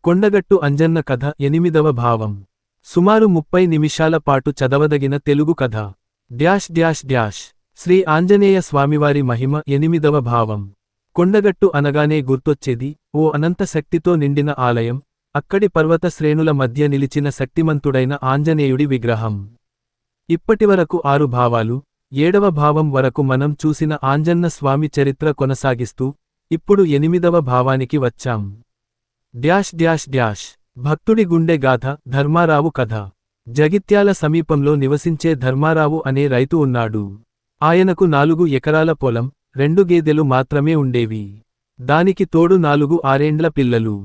కొండగట్టు అంజన్న కథ 8వ భావం. సుమారు 30 నిమిషాల పాటు చదవదగిన తెలుగు కథ. శ్రీ ఆంజనేయ స్వామివారి మహిమ 8వ భావం. కొండగట్టు అనగానే గుర్తొచ్చేది ఓ అనంత శక్తితో నిండిన ఆలయం, అక్కడి పర్వత శ్రేణుల మధ్య నిలిచిన శక్తిమంతుడైన ఆంజనేయుడి విగ్రహం. ఇప్పటివరకు 6 భావాలు, 7వ భావం వరకు మనం చూసిన ఆంజన్న స్వామి చరిత్ర కొనసాగిస్తూ ఇప్పుడు 8వ భావానికి వచ్చాం. భక్తుడి గుండె గాథ. ధర్మారావు కథ. జగిత్యాల సమీపంలో నివసించే ధర్మారావు అనే రైతు ఉన్నాడు. ఆయనకు 4 ఎకరాల పొలం, 2 గేదెలు మాత్రమే ఉండేవి. దానికి తోడు 4 ఆరేండ్ల పిల్లలు.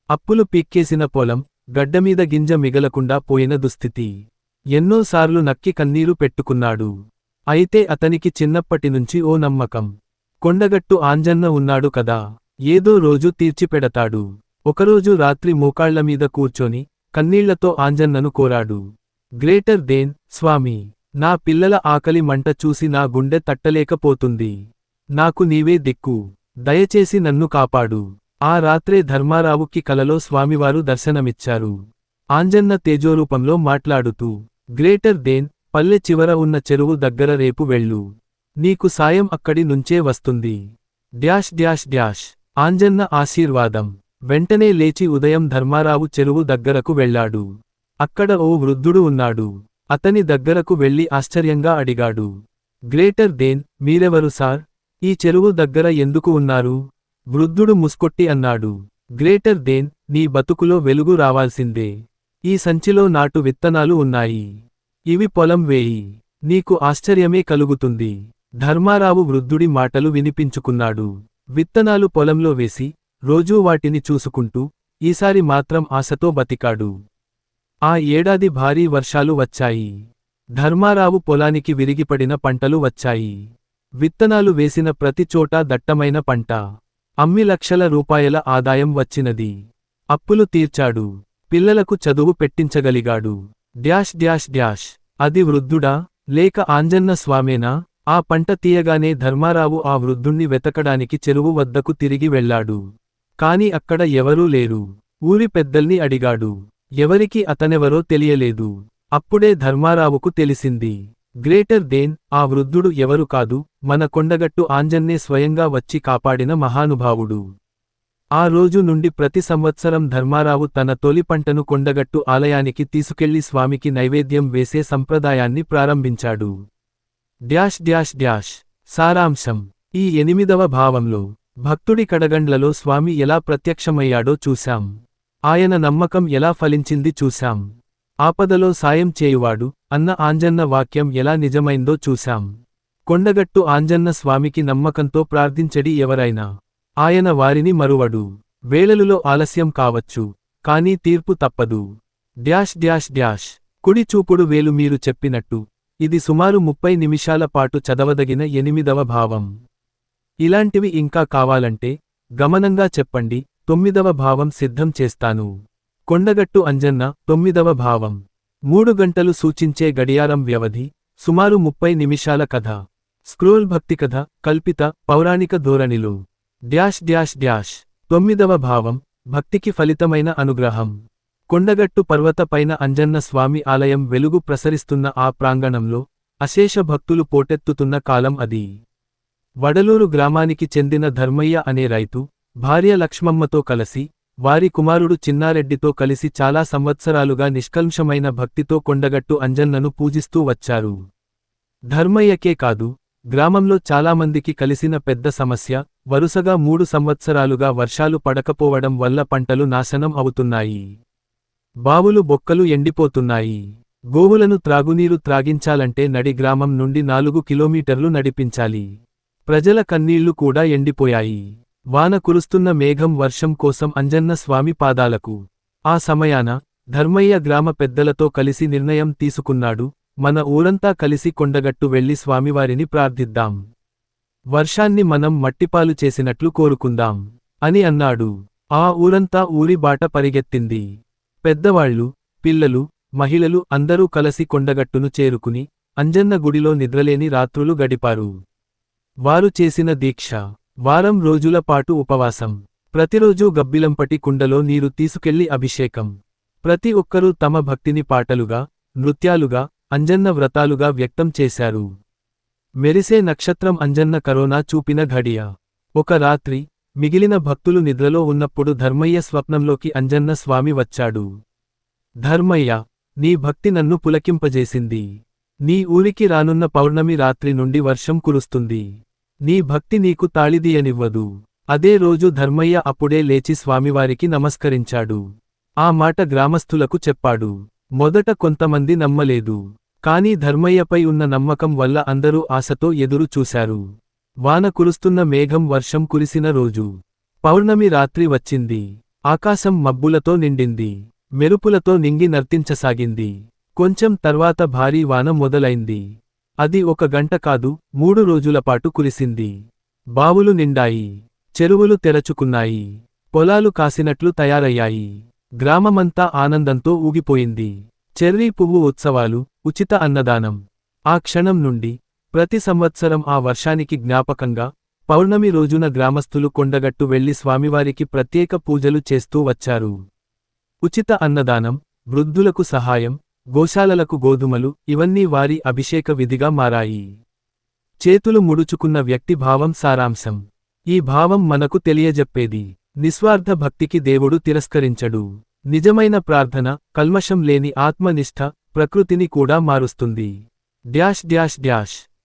అప్పులు పీక్కేసిన పొలం, గడ్డమీద గింజ మిగలకుండా పోయిన దుస్థితి. ఎన్నోసార్లు నక్కి కన్నీరు పెట్టుకున్నాడు. అయితే అతనికి చిన్నప్పటినుంచి ఓ నమ్మకం. కొండగట్టు ఆంజన్న ఉన్నాడు కదా, ఏదో రోజు తీర్చిపెడతాడు. ఒకరోజు రాత్రి మోకాళ్లమీద కూర్చొని కన్నీళ్లతో ఆంజన్నను కోరాడు. గ్రేటర్ దేన్ స్వామీ, నా పిల్లల ఆకలి మంట చూసి నా గుండె తట్టలేకపోతుంది. నాకు నీవే దిక్కు, దయచేసి నన్ను కాపాడు. ఆ రాత్రే ధర్మారావుకి కలలో స్వామివారు దర్శనమిచ్చారు. ఆంజన్న తేజోరూపంలో మాట్లాడుతూ, గ్రేటర్ దేన్, పల్లె చివర ఉన్న చెరువు దగ్గర రేపు వెళ్ళు. నీకు సాయం అక్కడి నుంచే వస్తుంది. ఆంజన్న ఆశీర్వాదం. వెంటనే లేచి ఉదయం ధర్మారావు చెరువు దగ్గరకు వెళ్లాడు. అక్కడ ఓ వృద్ధుడు ఉన్నాడు. అతని దగ్గరకు వెళ్లి ఆశ్చర్యంగా అడిగాడు. గ్రేటర్ దేన్, మీరెవరు సార్? ఈ చెరువు దగ్గర ఎందుకు ఉన్నారు? వృద్ధుడు ముస్కొట్టి అన్నాడు. గ్రేటర్ దేన్, నీ బతుకులో వెలుగు రావాల్సిందే. ఈ సంచిలో నాటు విత్తనాలు ఉన్నాయి. ఇవి పొలం వేయి, నీకు ఆశ్చర్యమే కలుగుతుంది. ధర్మారావు వృద్ధుడి మాటలు వినిపించుకున్నాడు. విత్తనాలు పొలంలో వేసి రోజూ వాటిని చూసుకుంటూ ఈసారి మాత్రం ఆశతో బతికాడు. ఆ ఏడాది భారీ వర్షాలు వచ్చాయి. ధర్మారావు పొలానికి విరిగిపడిన పంటలు వచ్చాయి. విత్తనాలు వేసిన ప్రతి చోటా దట్టమైన పంట. అమ్మి లక్షల రూపాయల ఆదాయం వచ్చినది. అప్పులు తీర్చాడు. పిల్లలకు చదువు పెట్టించగలిగాడు. అది వృద్ధుడా, లేక ఆంజన్న స్వామేనా? ఆ పంట తీయగానే ధర్మారావు ఆ వృద్ధుణ్ణి వెతకడానికి చెరువు వద్దకు తిరిగి వెళ్లాడు. కాని అక్కడ ఎవరూ లేరు. ఊరి పెద్దల్ని అడిగాడు. ఎవరికీ అతనెవరో తెలియలేదు. అప్పుడే ధర్మారావుకు తెలిసింది. గ్రేటర్ దేన్, ఆ వృద్ధుడు ఎవరు కాదు, మన కొండగట్టు ఆంజన్నే స్వయంగా వచ్చి కాపాడిన మహానుభావుడు. ఆ రోజు నుండి ప్రతి సంవత్సరం ధర్మారావు తన తొలి పంటను కొండగట్టు ఆలయానికి తీసుకెళ్లి స్వామికి నైవేద్యం వేసే సంప్రదాయాన్ని ప్రారంభించాడు. సారాంశం. ఈ 8వ భావంలో భక్తుడి కడగండ్లలో స్వామి ఎలా ప్రత్యక్షమయ్యాడో చూశాం. ఆయన నమ్మకం ఎలా ఫలించింది చూశాం. ఆపదలో సాయం చేయువాడు అన్న ఆంజన్న వాక్యం ఎలా నిజమైందో చూశాం. కొండగట్టు ఆంజన్న స్వామికి నమ్మకంతో ప్రార్థించడి ఎవరైనా, ఆయన వారిని మరువడు. వేళలులో ఆలస్యం కావచ్చు, కానీ తీర్పు తప్పదు. కుడి చూపుడు వేలు. మీరు చెప్పినట్టు ఇది సుమారు 30 నిమిషాల పాటు చదవదగిన 8వ భావం. ఇలాంటివి ఇంకా కావాలంటే గమనంగా చెప్పండి. 9వ భావం సిద్ధం చేస్తాను. కొండగట్టు అంజన్న 9వ భావం. 3 గంటలు సూచించే గడియారం వ్యవధి, సుమారు 30 నిమిషాల కథ. స్క్రోల్ భక్తి కథ, కల్పిత పౌరాణిక ధోరణిలో. 9వ భావం. భక్తికి ఫలితమైన అనుగ్రహం. కొండగట్టు పర్వత పైన అంజన్న స్వామి ఆలయం వెలుగు ప్రసరిస్తున్న ఆ ప్రాంగణంలో అశేష భక్తులు పోటెత్తుతున్న కాలం అది. వడలూరు గ్రామానికి చెందిన ధర్మయ్య అనే రైతు, భార్య లక్ష్మమ్మతో కలసి, వారి కుమారుడు చిన్నారెడ్డితో కలిసి చాలా సంవత్సరాలుగా నిష్కల్మషమైన భక్తితో కొండగట్టు అంజన్నను పూజిస్తూ వచ్చారు. ధర్మయ్యకే కాదు, గ్రామంలో చాలామందికి కలిసిన పెద్ద సమస్య, వరుసగా 3 సంవత్సరాలుగా వర్షాలు పడకపోవడం వల్ల పంటలు నాశనం అవుతున్నాయి. బావులు బొక్కలు ఎండిపోతున్నాయి. గోవులను త్రాగునీరు త్రాగించాలంటే నడి గ్రామం నుండి 4 కిలోమీటర్లు నడిపించాలి. ప్రజల కన్నీళ్లు కూడా ఎండిపోయాయి. వాన కురుస్తున్న మేఘం వర్షం కోసం అంజన్న స్వామి పాదాలకు. ఆ సమయాన ధర్మయ్య గ్రామ పెద్దలతో కలిసి నిర్ణయం తీసుకున్నాడు. మన ఊరంతా కలిసి కొండగట్టు వెళ్లి స్వామివారిని ప్రార్థిద్దాం. వర్షాన్ని మనం మట్టిపాలు చేసినట్లు కోరుకుందాం అని అన్నాడు. ఆ ఊరంతా ఊరి బాట పరిగెత్తింది. పెద్దవాళ్లు, పిల్లలు, మహిళలు అందరూ కలసి కొండగట్టును చేరుకుని అంజన్న గుడిలో నిద్రలేని రాత్రులు గడిపారు. వారు చేసిన దీక్ష, వారం రోజుల పాటు ఉపవాసం, ప్రతిరోజూ గబ్బిలంపటి కుండలో నీరు తీసుకెళ్లి అభిషేకం. ప్రతి ఒక్కరూ తమ భక్తిని పాటలుగా, నృత్యాలుగా, అంజన్న వ్రతాలుగా వ్యక్తం చేశారు. మెరిసే నక్షత్రం అంజన్న కరోనా చూపిన ఘడియ. ఒక రాత్రి, మిగిలిన భక్తులు నిద్రలో ఉన్నప్పుడు ధర్మయ్య స్వప్నంలోకి అంజన్న స్వామి వచ్చాడు. ధర్మయ్య, నీ భక్తి నన్ను పులకింపజేసింది. నీ ఊరికి రానున్న పౌర్ణమి రాత్రి నుండి వర్షం కురుస్తుంది. నీ భక్తి నీకు తాళిదీయనివ్వదు. అదే రోజు ధర్మయ్య అప్పుడే లేచి స్వామివారికి నమస్కరించాడు. ఆ మాట గ్రామస్థులకు చెప్పాడు. మొదట కొంతమంది నమ్మలేదు. కాని ధర్మయ్యపై ఉన్న నమ్మకం వల్ల అందరూ ఆశతో ఎదురు చూశారు. వాన కురుస్తున్న మేఘం వర్షం కురిసిన రోజు. పౌర్ణమి రాత్రి వచ్చింది. ఆకాశం మబ్బులతో నిండింది. మెరుపులతో నింగి నర్తించసాగింది. కొంచెం తర్వాత భారీ వాన మొదలైంది. అది 1 గంట కాదు, 3 రోజులపాటు కురిసింది. బావులు నిండాయి. చెరువులు తెరచుకున్నాయి. పొలాలు కాసినట్లు తయారయ్యాయి. గ్రామమంతా ఆనందంతో ఊగిపోయింది. చెర్రీ పువ్వు ఉత్సవాలు, ఉచిత అన్నదానం. ఆ క్షణం నుండి, ప్రతి సంవత్సరం ఆ వర్షానికి జ్ఞాపకంగా, పౌర్ణమి రోజున గ్రామస్థులు కొండగట్టు వెళ్లి స్వామివారికి ప్రత్యేక పూజలు చేస్తూ వచ్చారు. ఉచిత అన్నదానం, వృద్ధులకు సహాయం, గోశాలలకు గోధుమలు ఇవన్నీ వారి అభిషేక విధిగా మారాయి. చేతులు ముడుచుకున్న వ్యక్తి భావం సారాంశం. ఈ భావం మనకు తెలియజెప్పేది, నిస్వార్థ భక్తికి దేవుడు తిరస్కరించడు. నిజమైన ప్రార్థన, కల్మషం లేని ఆత్మనిష్ఠ, ప్రకృతిని కూడా మారుస్తుంది.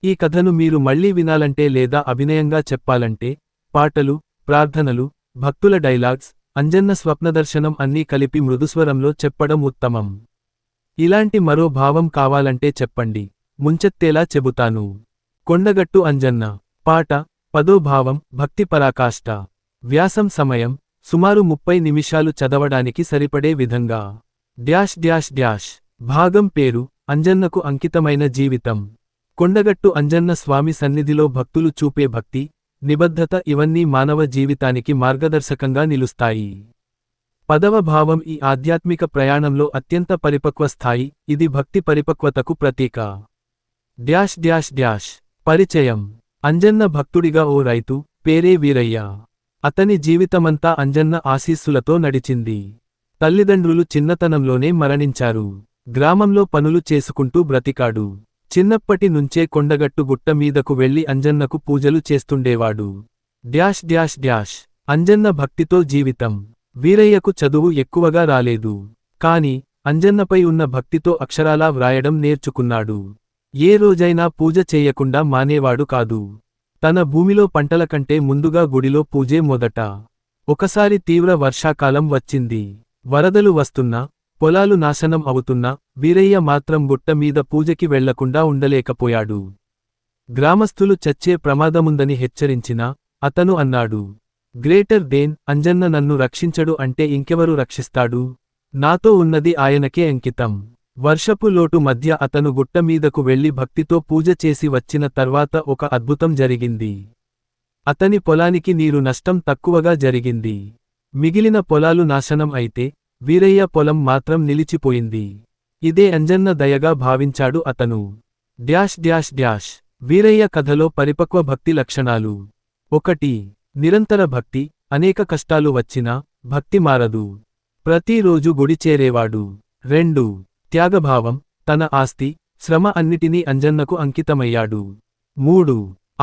ఈ కథను మీరు మళ్లీ వినాలంటే లేదా అభినయంగా చెప్పాలంటే, పాటలు, ప్రార్థనలు, భక్తుల డైలాగ్స్, అంజన్న స్వప్నదర్శనం అన్నీ కలిపి మృదుస్వరంలో చెప్పడం ఉత్తమం. ఇలాంటి మరో భావం కావాలంటే చెప్పండి, ముంచెత్తేలా చెబుతాను. కొండగట్టు అంజన్న. పాట. 10వ భావం భక్తి పరాకాష్ట. వ్యాసం సమయం సుమారు 30 నిమిషాలు చదవడానికి సరిపడే విధంగా. భాగం పేరు అంజన్నకు అంకితమైన జీవితం. కొండగట్టు అంజన్న స్వామి సన్నిధిలో భక్తులు చూపే భక్తి, నిబద్ధత ఇవన్నీ మానవ జీవితానికి మార్గదర్శకంగా నిలుస్తాయి. 10వ భావం ఈ ఆధ్యాత్మిక ప్రయాణంలో అత్యంత పరిపక్వ స్థాయి, ఇది భక్తి పరిపక్వతకు ప్రతీక. పరిచయం. అంజన్న భక్తుడిగా ఓ రైతు, పేరే వీరయ్య. అతని జీవితమంతా అంజన్న ఆశీస్సులతో నడిచింది. తల్లిదండ్రులు చిన్నతనంలోనే మరణించారు. గ్రామంలో పనులు చేసుకుంటూ బ్రతికాడు. చిన్నప్పటి నుంచే కొండగట్టు గుట్ట మీదకు వెళ్లి అంజన్నకు పూజలు చేస్తుండేవాడు. అంజన్న భక్తితో జీవితం. వీరయ్యకు చదువు ఎక్కువగా రాలేదు. కాని, అంజన్నపై ఉన్న భక్తితో అక్షరాలా వ్రాయడం నేర్చుకున్నాడు. ఏ రోజైనా పూజ చేయకుండా మానేవాడు కాదు. తన భూమిలో పంటల కంటే ముందుగా గుడిలో పూజే మొదట. ఒకసారి తీవ్ర వర్షాకాలం వచ్చింది. వరదలు వస్తున్నా, పొలాలు నాశనం అవుతున్నా, వీరయ్య మాత్రం గుట్ట మీద పూజకి వెళ్లకుండా ఉండలేకపోయాడు. గ్రామస్థులు చచ్చే ప్రమాదముందని హెచ్చరించినా, అతను అన్నాడు, అంజన్న నన్ను రక్షించడు అంటే ఇంకెవరు రక్షిస్తాడు? నాతో ఉన్నది ఆయనకే అంకితం. వర్షపు లోటు మధ్య అతను గుట్టమీదకు వెళ్లి భక్తితో పూజ చేసి వచ్చిన తర్వాత ఒక అద్భుతం జరిగింది. అతని పొలానికి నీరు నష్టం తక్కువగా జరిగింది. మిగిలిన పొలాలు నాశనం అయితే, వీరయ్య పొలం మాత్రం నిలిచిపోయింది. ఇదే అంజన్న దయగా భావించాడు అతను. వీరయ్య కథలో పరిపక్వ భక్తి లక్షణాలు. 1. నిరంతర భక్తి. అనేక కష్టాలు వచ్చినా, భక్తి మారదు. ప్రతిరోజు గుడి చేరేవాడు. 2. త్యాగభావం. తన ఆస్తి, శ్రమ అన్నిటినీ అంజన్నకు అంకితమయ్యాడు. 3.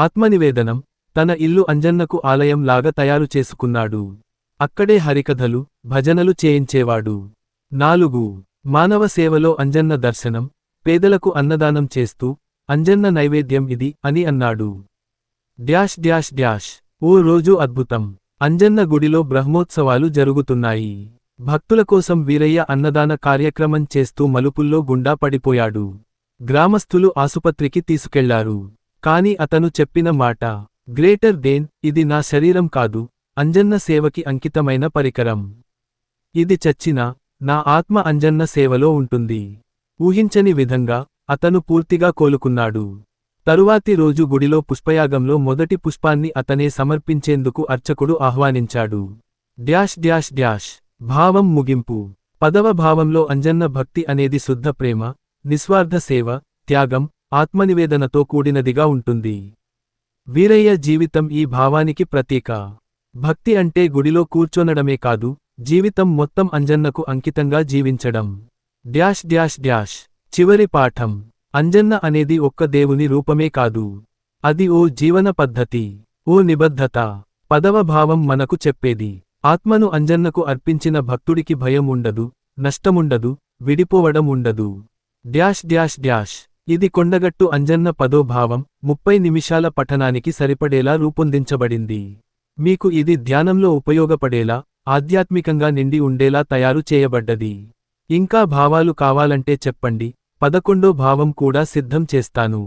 ఆత్మనివేదనం. తన ఇల్లు అంజన్నకు ఆలయం లాగా తయారు చేసుకున్నాడు. అక్కడే హరికథలు, భజనలు చేయించేవాడు. 4. మానవ సేవలో అంజన్న దర్శనం. పేదలకు అన్నదానం చేస్తూ, అంజన్న నైవేద్యం ఇది అని అన్నాడు. ఓ రోజు అద్భుతం. అంజన్న గుడిలో బ్రహ్మోత్సవాలు జరుగుతున్నాయి. భక్తుల కోసం వీరయ్య అన్నదాన కార్యక్రమం చేస్తూ మలుపుల్లో గుండా పడిపోయాడు. గ్రామస్థులు ఆసుపత్రికి తీసుకెళ్లారు. కాని అతను చెప్పిన మాట, ఇది నా శరీరం కాదు, అంజన్న సేవకి అంకితమైన పరికరం. ఇది చచ్చినా, నా ఆత్మ అంజన్న సేవలో ఉంటుంది. ఊహించని విధంగా, అతను పూర్తిగా కోలుకున్నాడు. తరువాతి రోజు గుడిలో పుష్పయాగంలో మొదటి పుష్పాన్ని అతనే సమర్పించేందుకు అర్చకుడు ఆహ్వానించాడు. భావం ముగింపు. 10వ భావంలో అంజన్న భక్తి అనేది శుద్ధ ప్రేమ, నిస్వార్థ సేవ, త్యాగం, ఆత్మనివేదనతో కూడినదిగా ఉంటుంది. వీరయ్య జీవితం ఈ భావానికి ప్రతీక. భక్తి అంటే గుడిలో కూర్చోనడమే కాదు, జీవితం మొత్తం అంజన్నకు అంకితంగా జీవించడం. Dash dash dash. చివరి పాఠం. అంజన్న అనేది ఒక్క దేవుని రూపమే కాదు. అది ఓ జీవన పద్ధతి, ఓ నిబద్ధత. పదవ భావం మనకు చెప్పేది, ఆత్మను అంజన్నకు అర్పించిన భక్తుడికి భయం ఉండదు, నష్టముండదు, విడిపోవడం ఉండదు. Dash dash dash. ఇది కొండగట్టు అంజన్న 10వ భావం, 30 నిమిషాల పఠనానికి సరిపడేలా రూపొందించబడింది. మీకు ఇది ధ్యానంలో ఉపయోగపడేలా, ఆధ్యాత్మికంగా నిండి ఉండేలా తయారు చేయబడ్డది. ఇంకా భావాలు కావాలంటే చెప్పండి, 11వ భావం కూడా సిద్ధం చేస్తాను.